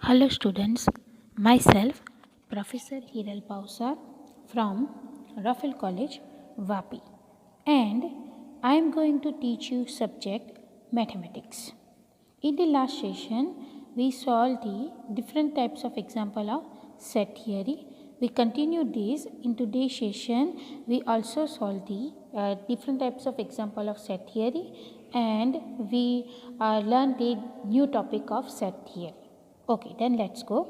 Hello students, myself Professor Hiral Pausar from Raffle College, Vapi, and I am going to teach you subject mathematics. In the last session, we solved the different types of example of set theory. We continue this in today's session. We also solve the different types of example of set theory, and we learn the new topic of set theory. Okay, then let's go.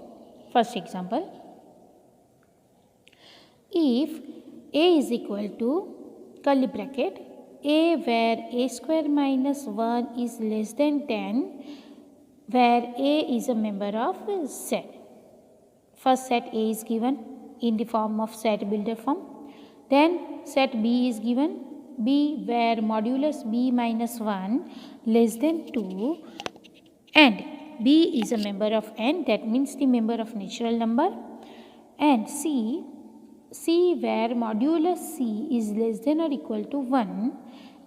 First example. If a is equal to curly bracket a where a square minus 1 is less than 10, where a is a member of Z. First set A is given in the form of set builder form. Then set B is given B where modulus B minus 1 less than 2 and B is a member of n, that means the member of natural number, and C where modulus C is less than or equal to 1,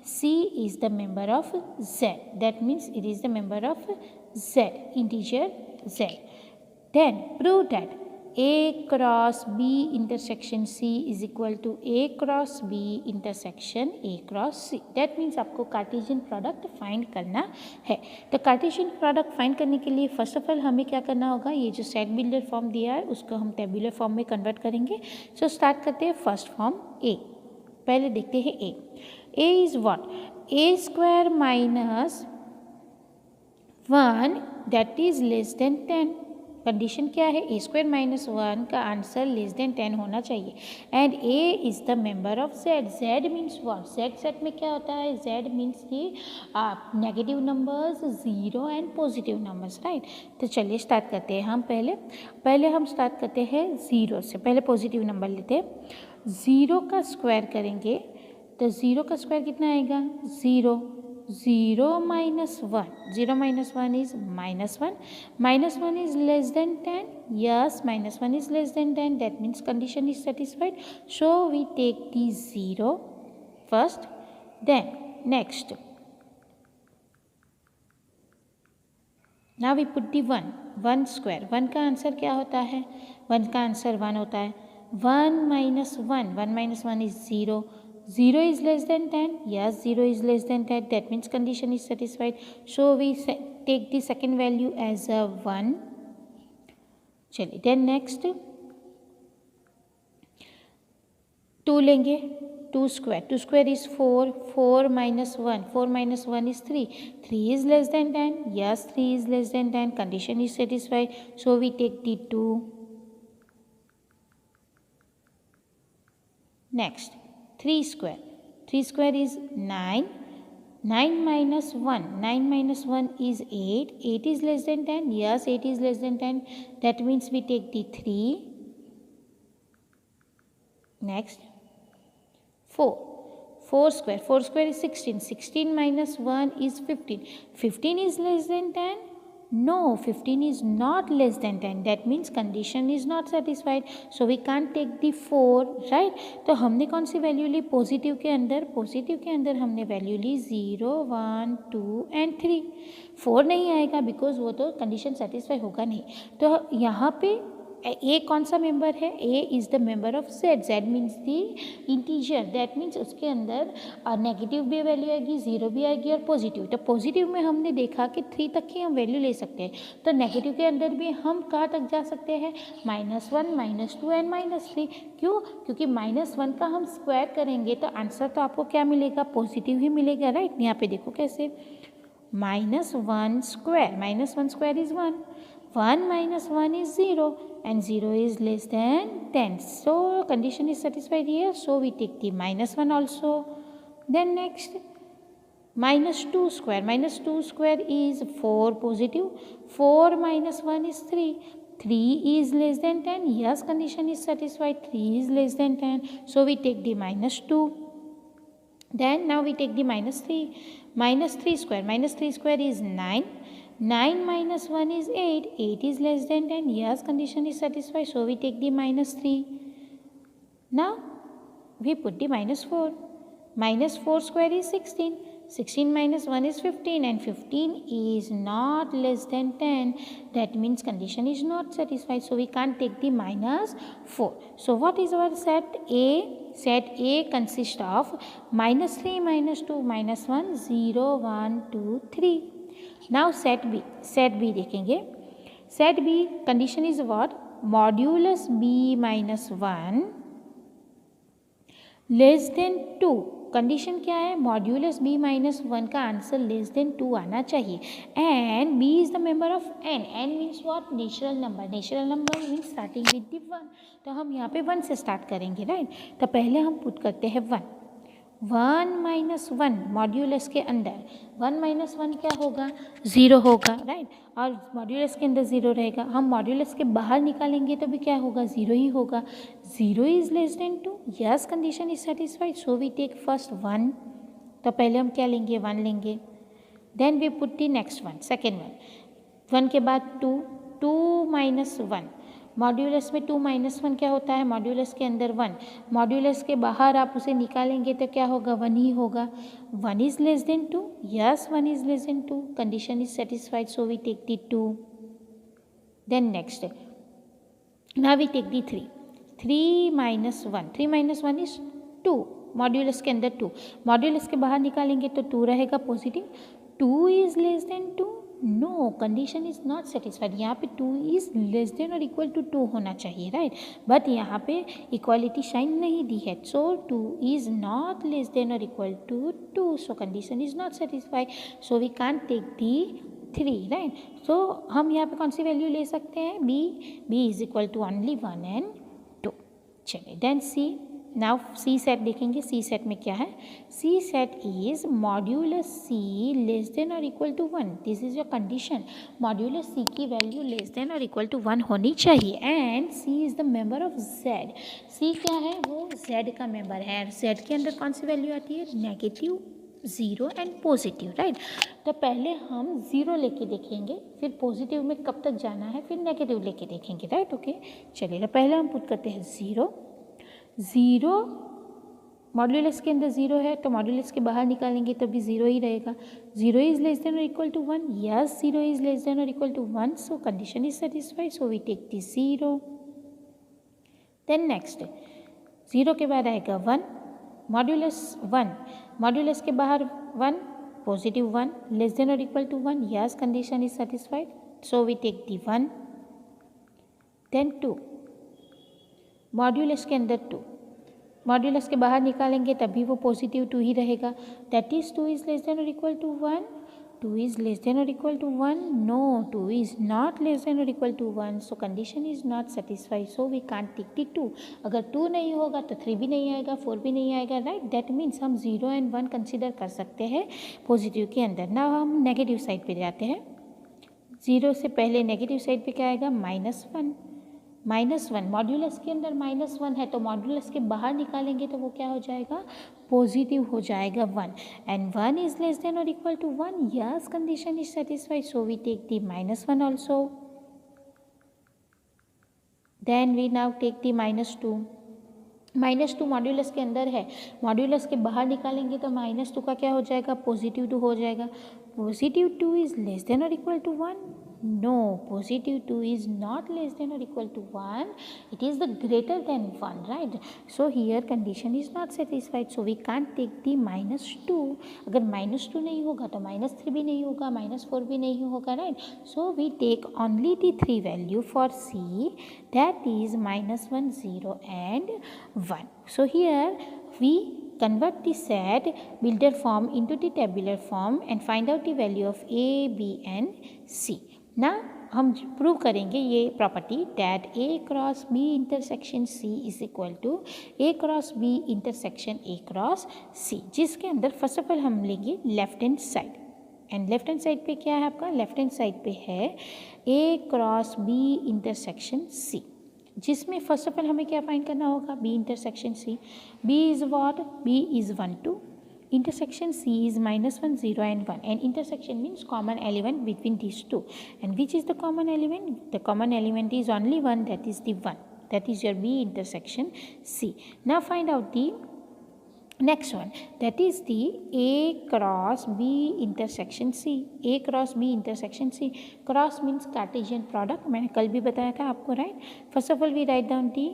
C is the member of Z, that means it is the member of Z, integer Z. Then prove that A cross B intersection C is equal to A cross B intersection A cross C. That means आपको Cartesian product find करना है. तो Cartesian product find करने के लिए first of all हमें क्या करना होगा, ये जो सेट बिल्डर फॉर्म दिया है उसको हम टेबुलर फॉर्म में कन्वर्ट करेंगे. सो स्टार्ट करते हैं फर्स्ट फॉर्म ए. पहले देखते हैं A. A is what, A square minus 1 that is less than 10. Condition क्या है, ए स्क्वायर माइनस 1 का आंसर लेस देन 10 होना चाहिए. And A is the member of Z. Z means what, Z set में क्या होता है, जेड मीन्स की negative numbers, zero and positive numbers, right. तो चलिए स्टार्ट करते हैं. हम पहले हम स्टार्ट करते हैं ज़ीरो से. पहले पॉजिटिव नंबर लेते हैं. ज़ीरो का स्क्वायर करेंगे तो ज़ीरो का स्क्वायर कितना आएगा, zero. 0 minus 1, 0 minus 1 is minus 1, minus 1 is less than 10, yes, minus 1 is less than 10, that means condition is satisfied. So we take the 0 first, then next, now we put the 1 square. 1 का answer क्या होता है, 1 का answer 1 होता है. 1 minus 1 is 0. 0 is less than 10, yes, 0 is less than 10, that means condition is satisfied. So we take the second value as a 1. चलिए, then next 2 लेंगे. 2 square is 4. 4 minus 1 is 3. 3 is less than 10, yes, 3 is less than 10, condition is satisfied. So we take the 2. Next 3 square is 9. 9 minus 1 is 8. 8 is less than 10, yes, 8 is less than 10, that means we take the 3. Next 4 square is 16. 16 minus 1 is 15. 15 is less than 10, no, 15 is not less than 10, that means condition is not satisfied. So we can't take the 4, right. तो हमने कौन सी value ली, positive के अंदर हमने value Lee 0, 1, 2 and 3. 4 नहीं आएगा because वो तो कंडीशन सेटिस्फाई होगा नहीं. तो यहाँ पे ए कौन सा मेंबर है, A is the member of Z. Z means the integer, that means उसके अंदर नेगेटिव भी वैल्यू आएगी, जीरो भी आएगी और पॉजिटिव. तो पॉजिटिव में हमने देखा कि 3 तक की हम वैल्यू ले सकते हैं. तो नेगेटिव के अंदर भी हम कहाँ तक जा सकते हैं, -1, -2 एंड -3. क्यों, क्योंकि -1 का हम स्क्वायर करेंगे तो आंसर तो आपको क्या मिलेगा, पॉजिटिव ही मिलेगा, राइट. यहाँ पे देखो कैसे, -1 square is 1. 1 minus 1 is 0 and 0 is less than 10. So condition is satisfied here. So we take the -1 also. Then next -2 square is 4 positive. 4 minus 1 is 3. 3 is less than 10. Yes, condition is satisfied. 3 is less than 10. So we take the -2. Then now we take the -3. -3 square is 9. 9 minus 1 is 8. 8 is less than 10. Yes, condition is satisfied. So we take the -3. Now we put the -4. -4 square is 16. 16 minus 1 is 15 and 15 is not less than 10. That means condition is not satisfied. So we can't take the minus 4. So what is our set A? Set A consists of minus 3, minus 2, minus 1, 0, 1, 2, 3. Now set B. Set B देखेंगे. Set B condition is what? Modulus B minus 1 less than 2. Condition क्या है? Modulus b minus 1 का answer less than 2 आना चाहिए. And b is the member of n. n means what? Natural number. Natural number means starting with the 1. तो हम यहाँ पे 1 से स्टार्ट करेंगे, राइट. तो पहले हम पुट करते हैं 1. 1 माइनस 1 मॉड्यूलस के अंदर 1 माइनस 1 क्या होगा? 0 होगा, राइट. और मॉड्यूलस के अंदर 0 रहेगा. हम मॉड्यूलस के बाहर निकालेंगे तो भी क्या होगा? 0 ही होगा. 0 is less than 2. Yes, condition is satisfied. So we take first 1. तो पहले हम क्या लेंगे? 1 लेंगे. Then we put the next one, second one. 1 के बाद 2. 2 माइनस 1 मॉड्यूलस में 2 माइनस 1 क्या होता है? मॉड्यूलस के अंदर 1. मॉड्यूलस के बाहर आप उसे निकालेंगे तो क्या होगा? 1 ही होगा. 1 is less than 2. Yes, 1 is less than 2. Condition is satisfied. So we take the 2. Then next, now we take the 3. 3 minus 1. 3 minus 1 is 2. Modulus के अंदर 2. मॉड्यूलस के बाहर निकालेंगे तो 2 रहेगा positive. 2 is less than 2. No, condition is not satisfied. यहाँ पे 2 is less than और इक्वल टू 2 होना चाहिए, राइट. बट यहाँ पे इक्वालिटी साइन नहीं दी है. So 2 is not less than और equal to 2. So condition is not satisfied. So we can't take the 3, right. So हम यहाँ पे कौन सी वैल्यू ले सकते हैं? b is equal to only 1 and 2. चलिए, then C. Now C set देखेंगे. सी सेट में क्या है? C set is modulus C less than और equal to 1. This is your condition. Modulus C की वैल्यू लेस देन और equal to 1 होनी चाहिए. And C is the member of Z. C क्या है? वो जेड का मेंबर है. जेड के अंदर कौन सी वैल्यू आती है? Negative, 0 and positive, right. तो पहले हम 0 लेके देखेंगे, फिर पॉजिटिव में कब तक जाना है, फिर नेगेटिव लेके देखेंगे, राइट. ओके, चलिए. तो पहले हम पुट करते हैं 0. 0 मॉड्यूलस के अंदर 0 है तो मॉड्यूलस के बाहर निकालेंगे तो भी 0 ही रहेगा. 0 इज लेस देन और equal to 1. Yes, 0 is less than और equal to 1. So condition is satisfied. So we take the 0. Then next, 0 के बाद आएगा 1. मॉड्यूलस 1. मॉड्यूलस के बाहर 1, पॉजिटिव 1, लेस देन और equal to 1. Yes, condition is satisfied. So we take the 1. Then 2. Modulus के अंदर 2. Modulus के बाहर निकालेंगे तभी वो पॉजिटिव 2 ही रहेगा. That is 2 is less than और equal to 1. 2 is less than और equal to 1. No, 2 is not less than और equal to 1. So condition is not satisfied. So we can't take the 2. अगर 2 नहीं होगा तो 3 भी नहीं आएगा, 4 भी नहीं आएगा, राइट. दैट मीन्स हम 0 एंड 1 कंसिडर कर सकते हैं पॉजिटिव के अंदर. नाउ हम नेगेटिव साइड पे जाते हैं. 0 से पहले नेगेटिव साइड पे क्या आएगा? -1. -1 मॉड्यूलस के अंदर -1 है तो मॉड्यूलस के बाहर निकालेंगे तो वो क्या हो जाएगा? पॉजिटिव हो जाएगा 1. एंड 1 इज लेस देन और equal to 1. Yes, condition is satisfied. So we take the -1 also. Then we now take the -2. -2 modulus के अंदर है, मॉड्यूलस के बाहर निकालेंगे तो -2 का क्या हो जाएगा? पॉजिटिव 2 हो जाएगा. पॉजिटिव 2 इज लेस देन और equal to 1. No, positive 2 is not less than or equal to 1. It is the greater than 1, right? So here condition is not satisfied. So we can't take the -2. अगर -2 नहीं होगा तो -3 भी नहीं होगा, -4 भी नहीं होगा, right? So we take only the 3 value for C, that is -1, 0 and 1. So here we convert the set builder form into the tabular form and find out the value of A, B and C. ना हम prove करेंगे ये property that A cross B intersection C is equal to A cross B intersection A cross C, जिसके अंदर first of all हम लेंगे left hand side. And left hand side पे क्या है आपका? लेफ्ट हैंड साइड पे है A cross B intersection C, जिसमें फर्स्ट ऑफ ऑल हमें क्या फाइंड करना होगा? B intersection C. B is what? B is 1, 2. Intersection C is -1, 0 and 1, and intersection means common element between these two. And which is the common element? The common element is only one, that is the 1. That is your B intersection C. Now find out the next one that is the A cross B intersection C, A cross B intersection C. Cross means Cartesian product, मैंने कल भी बताया था आपको, right. First of all we write down the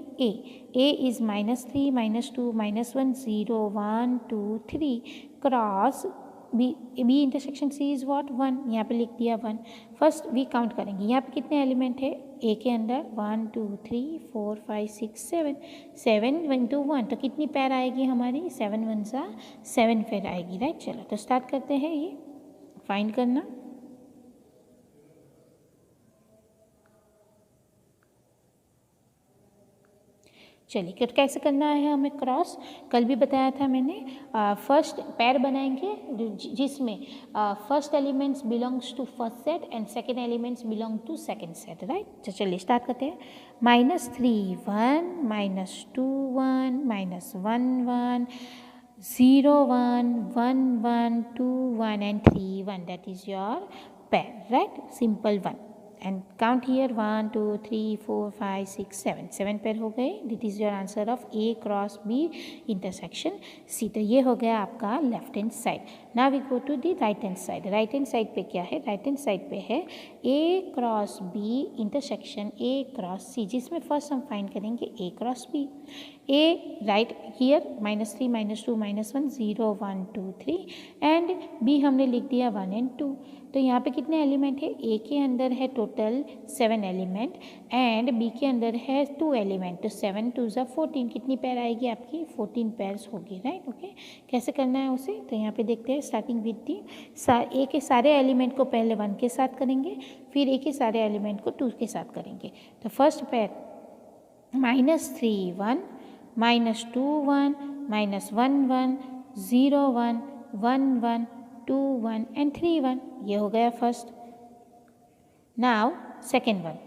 A is -3 -2 -1 0 1 2 3 cross B intersection C is what 1, यहाँ पे लिख दिया 1। फर्स्ट वी काउंट करेंगे यहाँ पे कितने एलिमेंट है ए के अंदर 1 2 3 4 5 6 7 7 1 1, तो कितनी पैर आएगी हमारी 7 1 सा 7 पैर आएगी, राइट। चलो तो स्टार्ट करते हैं ये फाइंड करना। चलिए कैसे करना है हमें क्रॉस, कल भी बताया था मैंने। फर्स्ट पैर बनाएंगे जिसमें first elements belongs to first set and second elements belong to second set, right. तो चलिए स्टार्ट करते हैं। -3 1 -2 1 -1 1 0 1 1 1 2 1 and 3 1, that is your pair, right, simple one। and count here 1 2 3 4 5 6 7 7 pair हो गए। This is your answer of A cross B intersection C. तो ये हो गया आपका left hand side. Now we go to the right hand side. Right hand side पे क्या है, राइट हैंड साइड पे है A cross B intersection A cross C, जिसमें फर्स्ट हम फाइंड करेंगे A cross B. A right here -3 -2 -1 0 1 2 3 and B हमने लिख दिया 1 and 2। तो यहाँ पे कितने एलिमेंट है, ए के अंदर है टोटल 7 एलिमेंट एंड बी के अंदर है 2 एलिमेंट, तो 7 2 ज़ा 14, कितनी पैर आएगी आपकी 14 पैर्स होगी, राइट। ओके कैसे करना है उसे, तो यहाँ पे देखते हैं। स्टार्टिंग विद दी ए के सारे एलिमेंट को पहले 1 के साथ करेंगे, फिर ए के सारे एलिमेंट को 2 के साथ करेंगे। तो फर्स्ट पैर -3 1 -2 1 -1 1 0 1 1 1 2 1 and 3 1, ये हो गया फर्स्ट। नाउ सेकेंड वन,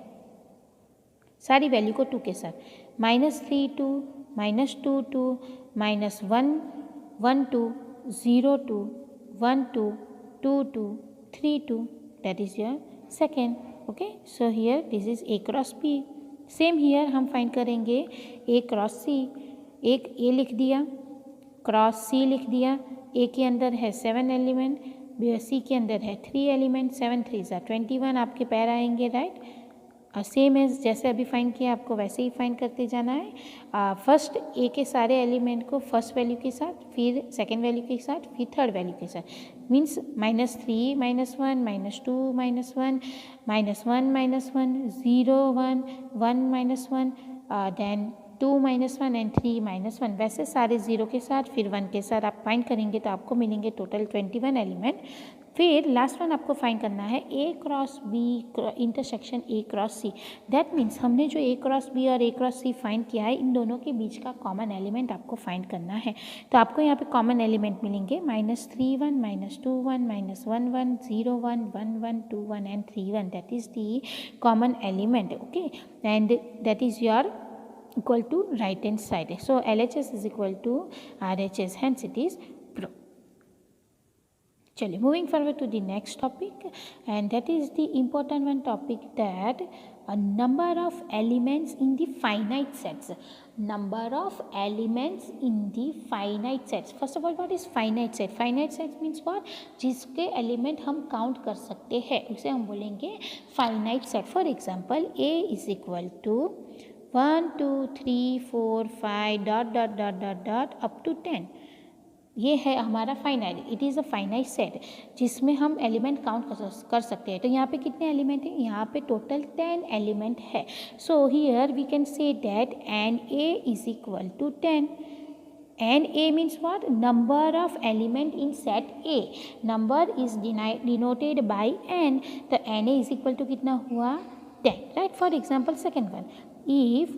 सारी वैल्यू को 2 के साथ -3 2 -2 2 -1 1 2 0 2 1 2 2 2 3 2, that is your second। Okay so here this is A cross B. Same here हम फाइंड करेंगे ए क्रॉस सी। एक ए लिख दिया, क्रॉस सी लिख दिया। ए के अंदर है 7 एलिमेंट, सी के अंदर है 3 एलिमेंट, 7 3 ज़ा 21 आपके पैर आएंगे, राइट। सेम एज जैसे अभी फाइंड किया आपको वैसे ही फाइंड करते जाना है। फर्स्ट ए के सारे एलिमेंट को फर्स्ट वैल्यू के साथ, फिर सेकेंड वैल्यू के साथ, फिर थर्ड वैल्यू के साथ। मीन्स -3 -1 -2 -1 -1 -1 0 1 1 -1 देन 2 -1 एंड 3 -1, वैसे सारे 0 के साथ फिर 1 के साथ आप फाइंड करेंगे तो आपको मिलेंगे टोटल 21 एलिमेंट। फिर लास्ट वन आपको फाइंड करना है A cross B intersection A cross C. That means हमने जो ए क्रॉस बी और ए क्रॉस सी फाइंड किया है, इन दोनों के बीच का कॉमन एलिमेंट आपको फाइंड करना है। तो आपको यहाँ पे कॉमन एलिमेंट मिलेंगे -3 1 -2 1 -1 1 0 1 1 1 2 1 and 3 1, that is the common element. Okay and that is your equal to right hand side. So LHS is equal to RHS, hence it is pro. चलिए moving forward to the next topic, and that is the important one topic, that a number of elements in the finite sets. Number of elements in the finite sets. First of all, what is finite set? Finite sets means what? जिसके element हम count कर सकते हैं उसे हम बोलेंगे finite set. For example, A is equal to 1 2 3 4 5 dot dot dot dot dot up to 10। ये है हमारा finite, it is a finite set जिसमें हम एलिमेंट काउंट कर सकते हैं। तो यहाँ पे कितने एलिमेंट हैं, यहाँ पे टोटल 10 एलिमेंट है। So here we can say that n A is equal to 10। N A means what, number of element in set A. Number is denoted by n, तो n A is equal to कितना हुआ 10, right. For example second one, if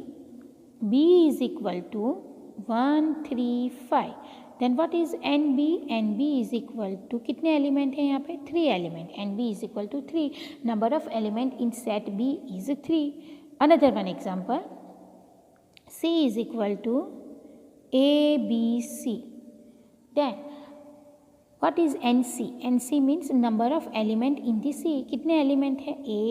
b is equal to 1 3 5, then what is nb? nb is equal to कितने element हैं यहाँ पे 3 element. nb is equal to 3, number of element in set b is 3. Another one example, c is equal to a b c, then what is nc? nc means number of element in the c. कितने element है, a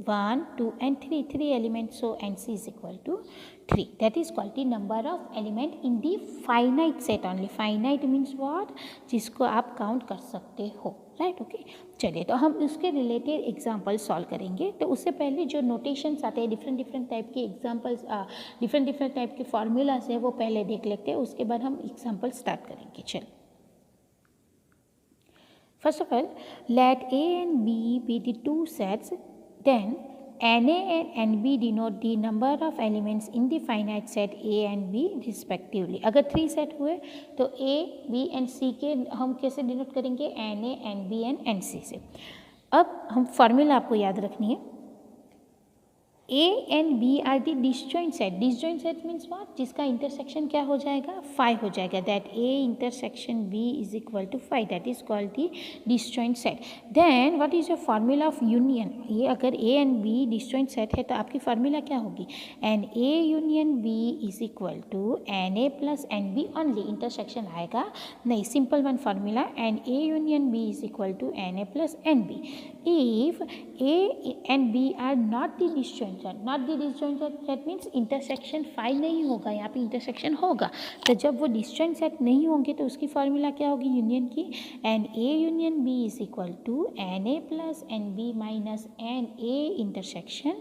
1, 2 and 3, 3 elements, so NC is equal to 3. That is called the number of element in the finite set only. Finite means what? जिसको आप count कर सकते हो, right? Okay, चलिए तो हम उसके रिलेटेड एग्जाम्पल सॉल्व करेंगे. तो उससे पहले जो नोटेशंस आते हैं डिफरेंट टाइप के एग्जाम्पल्स, डिफरेंट टाइप के फार्मूलाज है वो पहले देख लेते हैं, उसके बाद हम एग्जाम्पल स्टार्ट करेंगे. चलिए, first of all, let A and B be the two sets, then NA and NB denote the number of elements in the finite set A and B respectively. अगर 3 सेट हुए तो A, B and C के हम कैसे denote करेंगे? NA, NB and NC से. अब हम फार्मूला आपको याद रखनी है. A and B are the disjoint set. Disjoint set means what? जिसका इंटरसेक्शन क्या हो जाएगा? 5 हो जाएगा. That A intersection B is equal to 5. That is called the disjoint set. Then what is your formula of union? ये अगर A and B disjoint set है तो आपकी फार्मूला क्या होगी? And A union B is equal to NA plus NB only. Intersection आएगा नहीं. Simple one formula. And A union B is equal to NA plus NB. If A and B are not the disjoint set, not the disjoint set, that means intersection 5 नहीं होगा. यहाँ पे intersection होगा. तो जब वो disjoint set नहीं होंगे तो उसकी फार्मूला क्या होगी यूनियन की? And A union B is equal to NA plus NB minus NA intersection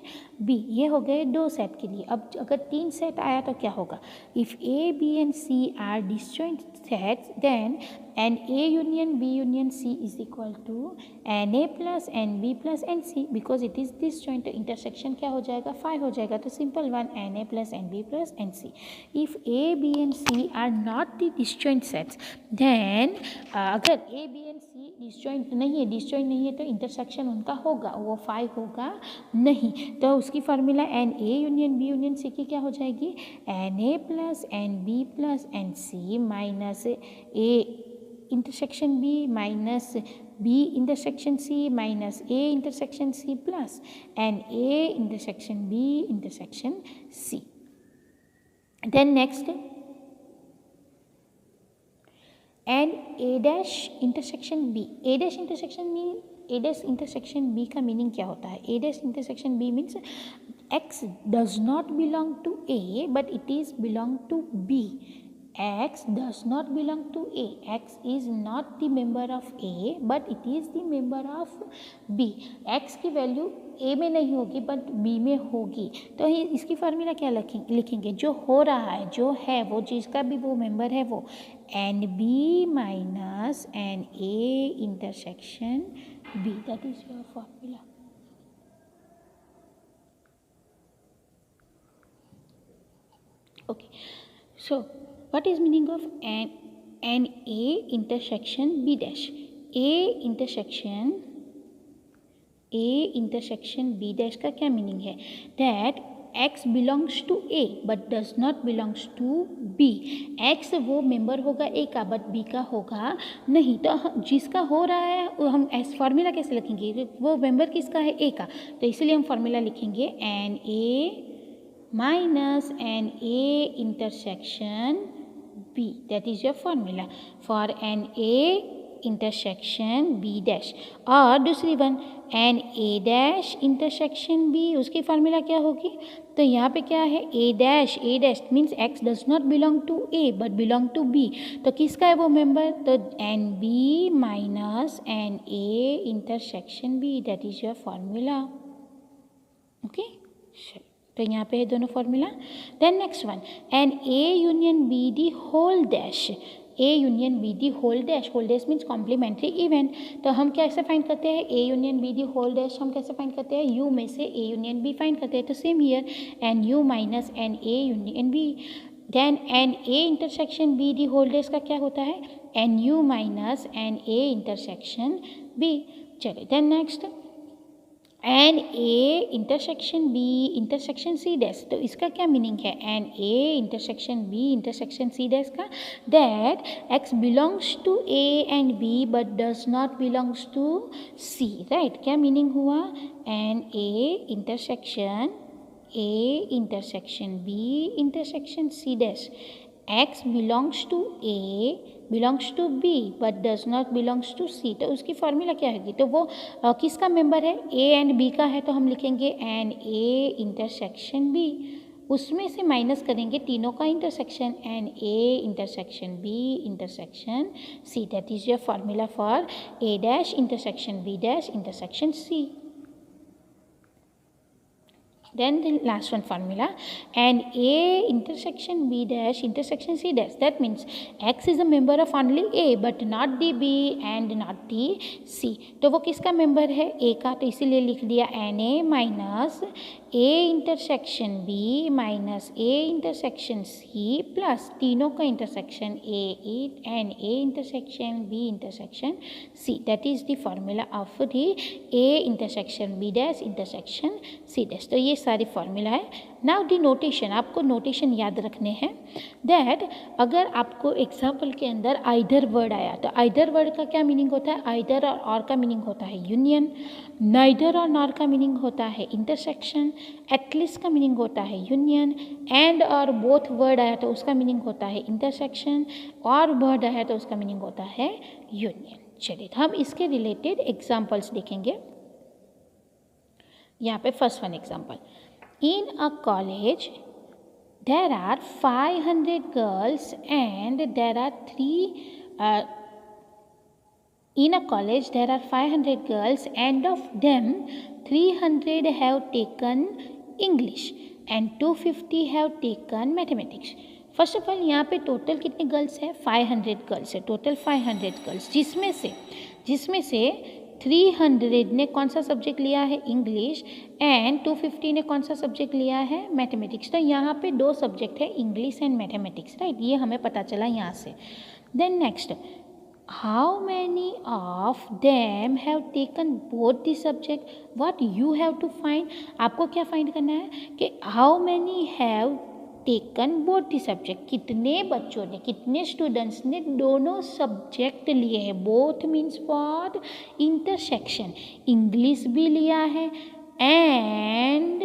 B. ये हो गए 2 सेट के लिए. अब अगर 3 सेट आया तो क्या होगा? If A, B and C are disjoint sets, then and A union B union C is equal to NA plus NB plus NC, because it is disjoint. Intersection क्या हो जाएगा? 5 हो जाएगा. तो simple one NA plus NB plus NC. If A, B and C are not the disjoint sets, then अगर A, B and C disjoint नहीं है तो इंटरसेक्शन उनका होगा, वो 5 होगा नहीं. तो उसकी formula NA union B union C की क्या हो जाएगी? NA plus NB plus NC minus A intersection B minus B intersection C minus A intersection C plus and A intersection B intersection C. Then next, and A dash intersection B. A dash intersection B का meaning क्या होता है? A dash intersection B means X does not belong to A but it is belong to B. X does not belong to A. X is not the member of A but it is the member of B. X की value A में नहीं होगी but B में होगी. तो इसकी formula क्या लिखेंगे? जो हो रहा है, जो है, वो जिसका भी वो मेंबर है वो NB minus NA intersection B. That is your formula. Okay. So what is meaning of an A intersection B dash? A intersection B dash का क्या मीनिंग है? That X belongs to A but does not belongs to B. X वो member होगा A का but B का होगा नहीं. तो जिसका हो रहा है हम ऐसे फार्मूला कैसे लिखेंगे? वो मेंबर किसका है? A का. तो इसलिए हम फार्मूला लिखेंगे N A minus an A intersection B. That is your formula for an A intersection B dash. और दूसरी one an A dash intersection B, उसकी फार्मूला क्या होगी? तो यहाँ पे क्या है? A dash means X does not belong to A but belong to B. तो किसका है वो मेंबर? तो NB minus an A intersection B. That is your formula. Okay? Sure. तो यहाँ पे है दोनों formula. Then next one, n A union B the whole dash. A union B the whole dash. Whole dash means complementary event. तो हम कैसे find करते हैं? A union B the whole dash हम कैसे फाइंड करते हैं? U में से A union B फाइंड करते हैं. तो same here n U minus n A union B. Then n A intersection B the whole dash का क्या होता है? N U minus n A intersection B. चलिए then next, n A intersection B intersection C dash. तो इसका क्या meaning है? N A intersection B intersection C dash का. That X belongs to A and B but does not belongs to C. Right? क्या meaning हुआ? N A intersection B intersection C dash. X belongs to A belongs to B but does not belongs to C, तो उसकी formula क्या होगी? तो वो किसका member है? ए एंड बी का है, तो हम लिखेंगे एन ए इंटरसेक्शन बी, उसमें से माइनस करेंगे तीनों का intersection, n A intersection B intersection C, that is your formula for A dash intersection B dash intersection C. Then the last one formula, and A intersection B dash intersection C dash, that means X is a member of only A but not the B and not the C. तो वो किसका member है? A का, तो इसीलिए लिख दिया NA minus A intersection B minus A intersection C plus तीनों का intersection A and A intersection B intersection C. That is the formula of the A intersection B dash intersection C dash. तो ये सारी formula है. Now the notation, आपको notation याद रखने हैं. दैट अगर आपको एग्जाम्पल के अंदर आइदर वर्ड आया, तो आइदर वर्ड का क्या मीनिंग होता है? आइदर और का मीनिंग होता है यूनियन, नाइदर और नॉर का मीनिंग होता है इंटरसेक्शन, एटलीस्ट का मीनिंग होता है यूनियन, एंड और बोथ वर्ड आया तो उसका मीनिंग होता है इंटरसेक्शन, और वर्ड आया तो उसका मीनिंग होता है यूनियन. चलिए, तो हम इसके रिलेटेड एग्जाम्पल्स देखेंगे. यहाँ पे first one example, in a college there are 500 girls and there are 3 in a college there are 500 girls and of them 300 have taken English and 250 have taken mathematics. First of all यहाँ पे total कितने girls है? 500 girls है, total 500 girls, जिसमें से 300 ने कौन सा सब्जेक्ट लिया है? इंग्लिश, एंड 250 ने कौन सा सब्जेक्ट लिया है? मैथमेटिक्स. तो यहाँ पे दो सब्जेक्ट है, इंग्लिश एंड मैथमेटिक्स, राइट? ये हमें पता चला यहाँ से. Then next, how many of them have taken both the subject? What you have to find, आपको क्या फाइंड करना है कि how many have taken both the subject, कितने बच्चों ने, कितने स्टूडेंट्स ने दोनों सब्जेक्ट लिए हैं. Both means what? Intersection, English भी लिया है एंड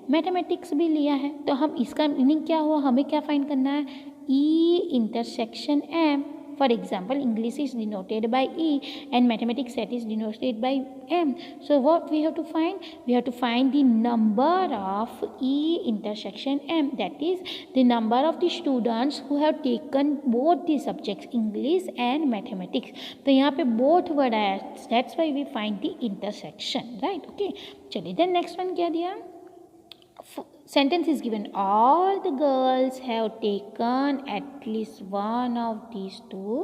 मैथमेटिक्स भी लिया है. तो हम इसका मीनिंग क्या हुआ? हमें क्या फाइंड करना है? E intersection M. For example, English is denoted by E and mathematics set is denoted by M. So what we have to find? We have to find the number of E intersection M. That is the number of the students who have taken both the subjects, English and mathematics. तो यहाँ पे both word आया. That's why we find the intersection, right? Okay. चलिए, then next one क्या दिया? Sentence is given, all the girls have taken at least one of these two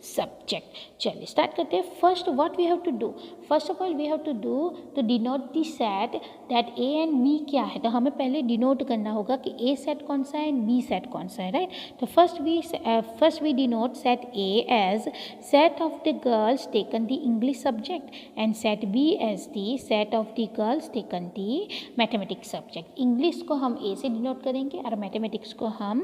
subject. चलिए start करते हैं. First what we have to do? First of all we have to do to denote the set that A and B क्या है. तो हमें पहले denote करना होगा कि ए सेट कौन सा है एंड बी सेट कौन सा है, राइट? तो first we denote set A as set of the girls taken the English subject and set B as the set of the girls taken the mathematics subject. English को हम ए से denote करेंगे और mathematics को हम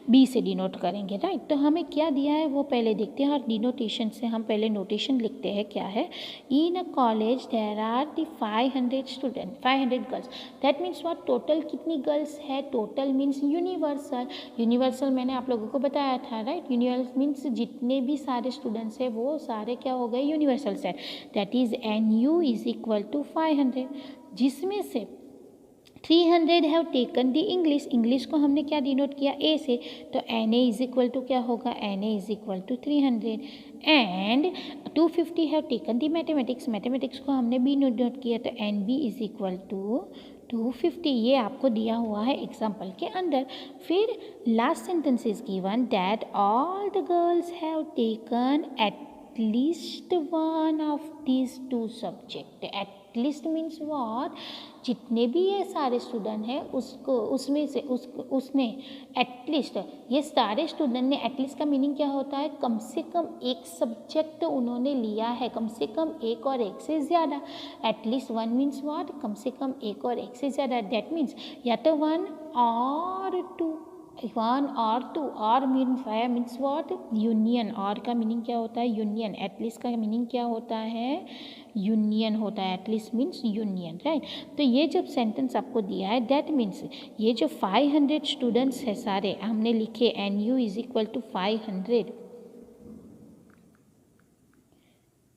B से denote करेंगे, right? तो हमें क्या दिया है वो पहले देखते हैं, और डिनोटेशन से हम पहले नोटेशन लिखते हैं. क्या है? In a college there are the 500 student, 500 girls. That means what? Total कितनी गर्ल्स है? Total means universal. यूनिवर्सल मैंने आप लोगों को बताया था, राइट? यूनिवर्सल मीन्स जितने भी सारे स्टूडेंट्स हैं वो सारे क्या हो गए? Universal set. That is n U is equal to 500, जिसमें से 300 have taken the English. English को हमने क्या डिनोट किया? ए से. तो n A is equal to क्या होगा? N A is equal to 300. And 250 have taken the mathematics. Mathematics को हमने बी डिनोट किया, तो n B is equal to 250. ये आपको दिया हुआ है एग्जाम्पल के अंदर. फिर last sentence is given that all the girls have taken at least one of these two subject. At least means what? जितने भी ये सारे स्टूडेंट हैं उसको उसमें से उसने एटलीस्ट, ये सारे स्टूडेंट ने, एटलीस्ट का मीनिंग क्या होता है? कम से कम एक सब्जेक्ट उन्होंने लिया है, कम से कम एक और एक से ज़्यादा. At least one means what? कम से कम एक और एक से ज़्यादा. दैट मीन्स या तो वन और टू, वन और टू, और मीन्स व्हाट, यूनियन। और का मीनिंग क्या होता है, यूनियन। एटलीस्ट का मीनिंग क्या होता है, यूनियन होता है। At least means union, right. तो ये जब सेंटेंस आपको दिया है, दैट मीन्स ये जो 500 स्टूडेंट्स है सारे हमने लिखे, NU is equal to 500,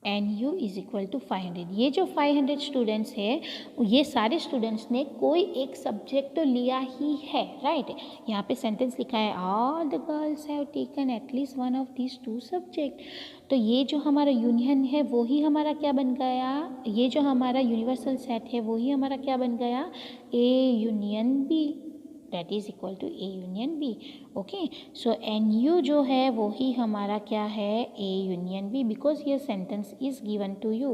NU is equal to 500। ये जो 500 स्टूडेंट्स है, ये सारे स्टूडेंट्स ने कोई एक सब्जेक्ट तो लिया ही है, राइट। यहाँ पे सेंटेंस लिखा है all the girls have taken at least one of these 2 subject. तो ये जो हमारा यूनियन है वो ही हमारा क्या बन गया, ये जो हमारा यूनिवर्सल सेट है वो ही हमारा क्या बन गया, A union B, that is equal to A union B। Okay, so NU जो है वो ही हमारा क्या है, A यूनियन B, बिकॉज ये sentence is given to you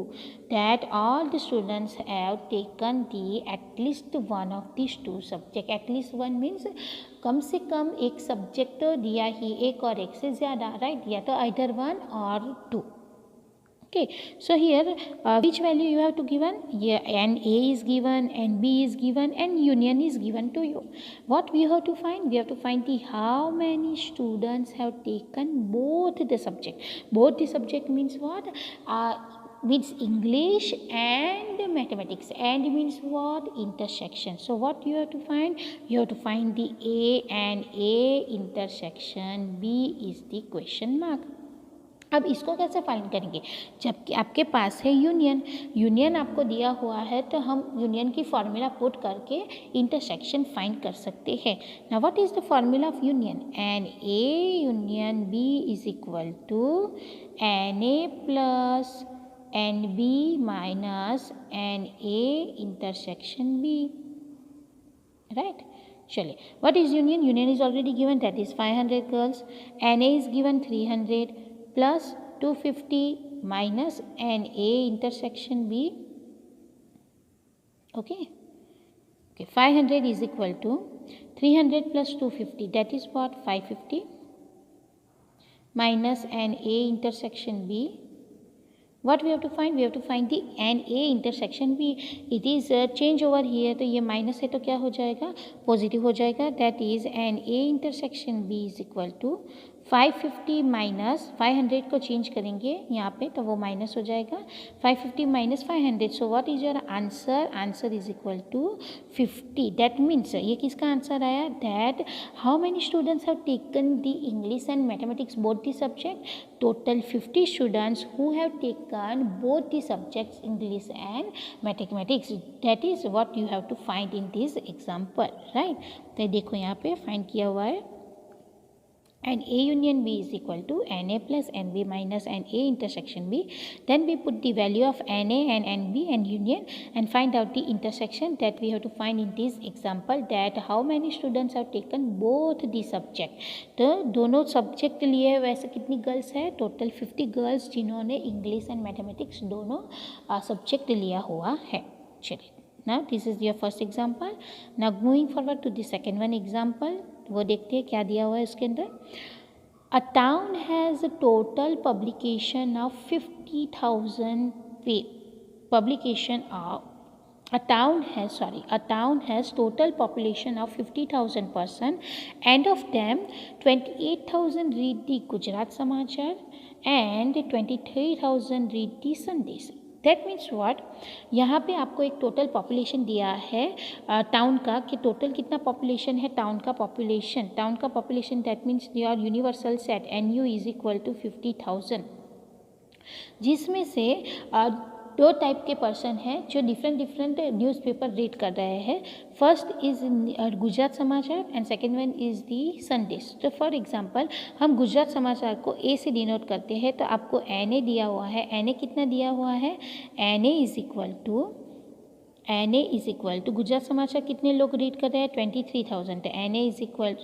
that all the students have taken the at least one of this 2 subject. At least one means कम से कम एक सब्जेक्ट तो दिया ही, एक और एक से ज़्यादा, राइट, या तो आइदर 1 और 2। Okay, so here which value you have to given, yeah, NA is given, NB is given, and union is given to you. What we have to find, we have to find the how many students have taken both the subject. Both the subject means what, means English and mathematics, and means what, intersection. So what you have to find, you have to find the A and A intersection B is the question mark. अब इसको कैसे find करेंगे, जबकि आपके पास है union, union आपको दिया हुआ है, तो हम यूनियन की फॉर्मूला पुट करके इंटरसेक्शन फाइंड कर सकते हैं। Now what is the formula of union, n A union B is equal to n A plus n B minus n A intersection B, right. चलिए, what is union, union is already given, that is 500 girls, n A is given 300 plus 250 minus an A intersection B. Okay, 500 is equal to 300 plus 250, that is what, 550 minus an A intersection B. What we have to find, we have to find the an A intersection B. It is change over here, तो ये minus है तो क्या हो जाएगा, positive हो जाएगा। That is n A intersection B is equal to 550 minus 500 को चेंज करेंगे यहाँ पे तो वो माइनस हो जाएगा, 550 minus 500, so what is your answer, answer is equal to 50। That means ये किसका आंसर आया, that how many students have taken the English and mathematics both the subject, total 50 students who have taken both the subjects English and mathematics. That is what you have to find in this example, right. तो देखो यहाँ पे find किया हुआ है, and A union B is equal to NA plus NB minus NA intersection B. Then we put the value of NA and NB and union and find out the intersection that we have to find in this example, that how many students have taken both the subject. तो दोनों subject लिए वैसे कितनी girls है, total 50 girls जिन्होंने English and mathematics दोनों subject लिया हुआ है। चलिए, now this is your first example. Now moving forward to the second one example, वो देखते हैं क्या दिया हुआ है उसके अंदर। अ town has total publication of 50,000 publication of a town has total population of 50,000 person, and of them 28,000 read the Gujarat Samachar and 23,000 read the Sandesh. That means what, यहाँ पे आपको एक टोटल पॉपुलेशन दिया है टाउन का, कि total कितना population है टाउन का population, that means your universal set NU is equal to 50,000, जिसमें से दो टाइप के पर्सन हैं जो डिफरेंट न्यूज़पेपर रीड कर रहे हैं। फर्स्ट इज़ गुजरात समाचार and second one is the संदेश। तो फॉर एग्जांपल हम गुजरात समाचार को A से डिनोट करते हैं, तो आपको NA दिया हुआ है। NA कितना दिया हुआ है, NA is equal to Gujarat Samachar कितने लोग रीड कर रहे हैं, 23,000, तो NA is equal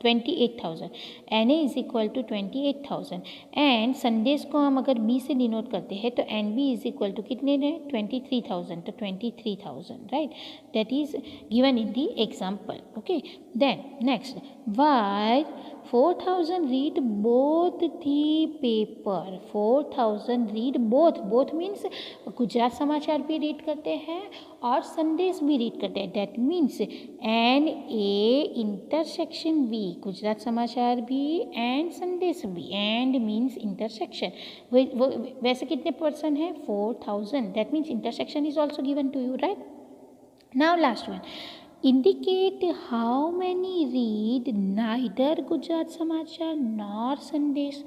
28,000, NA is equal to 28,000। And Sandesh को हम अगर B से डिनोट करते हैं तो NB इज इक्वल टू कितने रहे, 23,000, तो 23,000, right. That is given in the example. Okay, then next, while 4000 read both the paper. 4000 read both means Gujarat Samachar भी रीड करते हैं और संदेश भी रीड करते हैं. That means NA intersection B, Gujarat Samachar भी and संदेश भी. And means intersection. वैसे कितने पर्सन है? 4000. That means intersection is also given to you, right? Now last one. Indicate how many read neither Gujarat समाचार nor संदेश.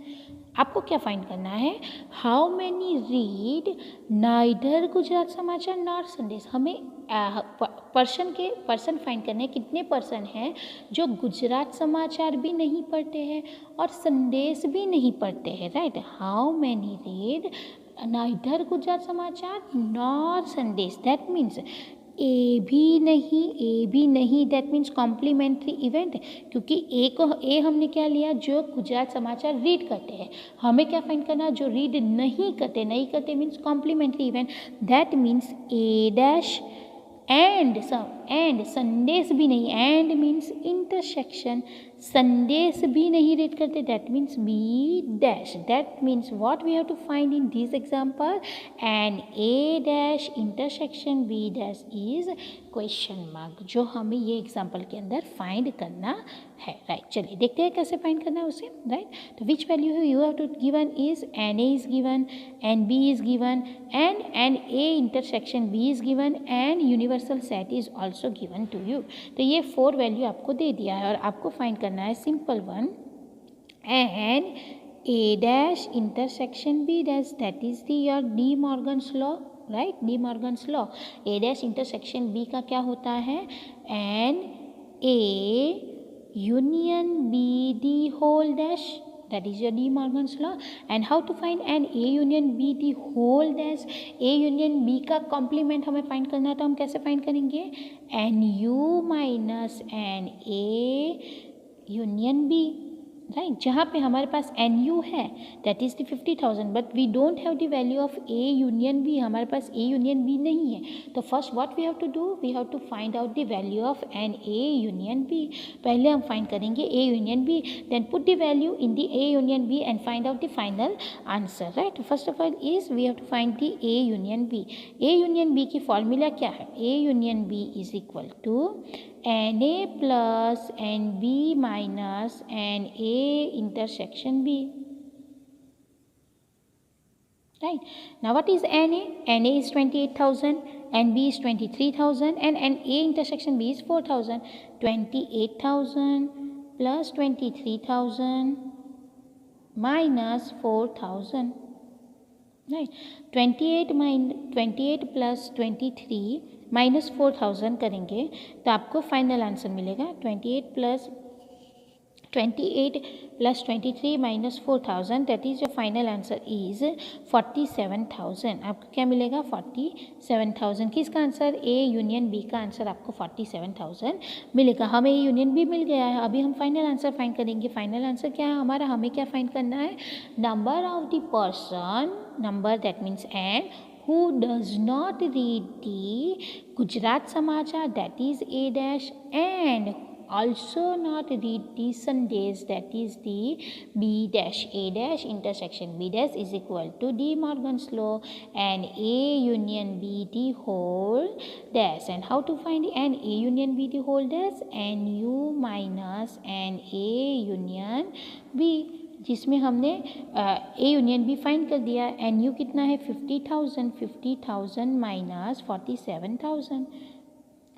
आपको क्या फाइंड करना है? How many read neither Gujarat समाचार नॉर संदेश. हमें पर्सन फाइंड करने. कितने पर्सन हैं जो गुजरात समाचार भी नहीं पढ़ते हैं और संदेश भी नहीं पढ़ते हैं, right? How many read neither Gujarat समाचार नॉर संदेश. दैट मीन्स ए भी नहीं. दैट मीन्स कॉम्प्लीमेंट्री इवेंट, क्योंकि ए हमने क्या लिया? जो गुजरात समाचार रीड करते हैं. हमें क्या फाइंड करना? जो रीड नहीं करते means complementary event. That means A dash and Sandesh भी नहीं. And means intersection. संदेश भी नहीं रीड करते. That means B dash. That means what we have to find in this example. And A dash intersection B dash is question mark, जो हमें ये example के अंदर फाइंड करना है, राइट? चलिए देखते हैं कैसे फाइंड करना है उसे, राइट? तो which value you have to given is n A is given, n B is given, and A intersection B is given, and universal set is also given to you. तो ये 4 value आपको दे दिया है और आपको find करना है simple one. And A dash intersection B dash, that is the your De Morgan's law, right? De Morgan's law. A dash intersection B का क्या होता है? N A union B the whole dash, that is your De Morgan's law. And how to find an A union B the whole dash? A union B का complement हमें find करना है, तो हम कैसे फाइंड करेंगे? NU minus NA union B, right? जहाँ पे हमारे पास NU है that is the 50,000, but we don't have the value of A union B. हमारे पास A यूनियन B नहीं है. तो first what we have to do? We have to find out the value of n A union B. पहले हम find करेंगे A union B, then put the value in the A union B and find out the final answer, right? First of all is we have to find the A union B. A union B की formula क्या है? A union B is equal to NA plus NB minus NA intersection B. Right? Now what is NA? NA is 28,000, NB is 23,000, and NA intersection B is 4,000. 28,000 plus 23,000 minus 4,000. Right? 28 plus 23 minus 4000 करेंगे तो आपको final answer मिलेगा 28 plus 23 minus 4000, that is your final answer is 47,000. आपको क्या मिलेगा? 47,000. किसका answer? ए union B का answer आपको 47,000 मिलेगा. हमें ए यूनियन बी मिल गया है. अभी हम फाइनल आंसर फाइंड करेंगे. फाइनल आंसर क्या है हमारा? हमें क्या फाइंड करना है? Number of the person, number that means n, who does not read the Gujarat Samachar, that is A dash, and also not read the Sandesh, that is the B dash. A dash intersection B dash is equal to De Morgan's law and A union B the whole dash. And how to find an A union B the whole dash? NU minus an A union B, जिसमें हमने ए union B find कर दिया. N you कितना है? 50,000 minus 47,000.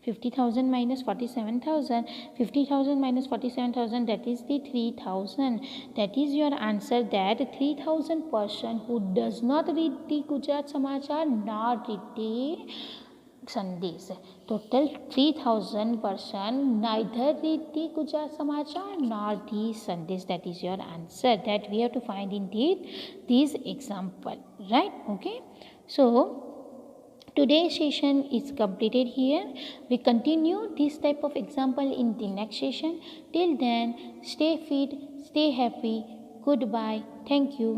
50,000 minus 47,000. 50,000 minus 47,000, that is the 3,000. That is your answer, that 3,000 person who does not read the Gujarat Samachar nor read the Sandesh. Total 3,000 person neither read the Gujarat Samachar nor the Sandesh. That is your answer that we have to find in this example, right? Okay, so today's session is completed here. We continue this type of example in the next session. Till then, stay fit, stay happy. Goodbye. Thank you.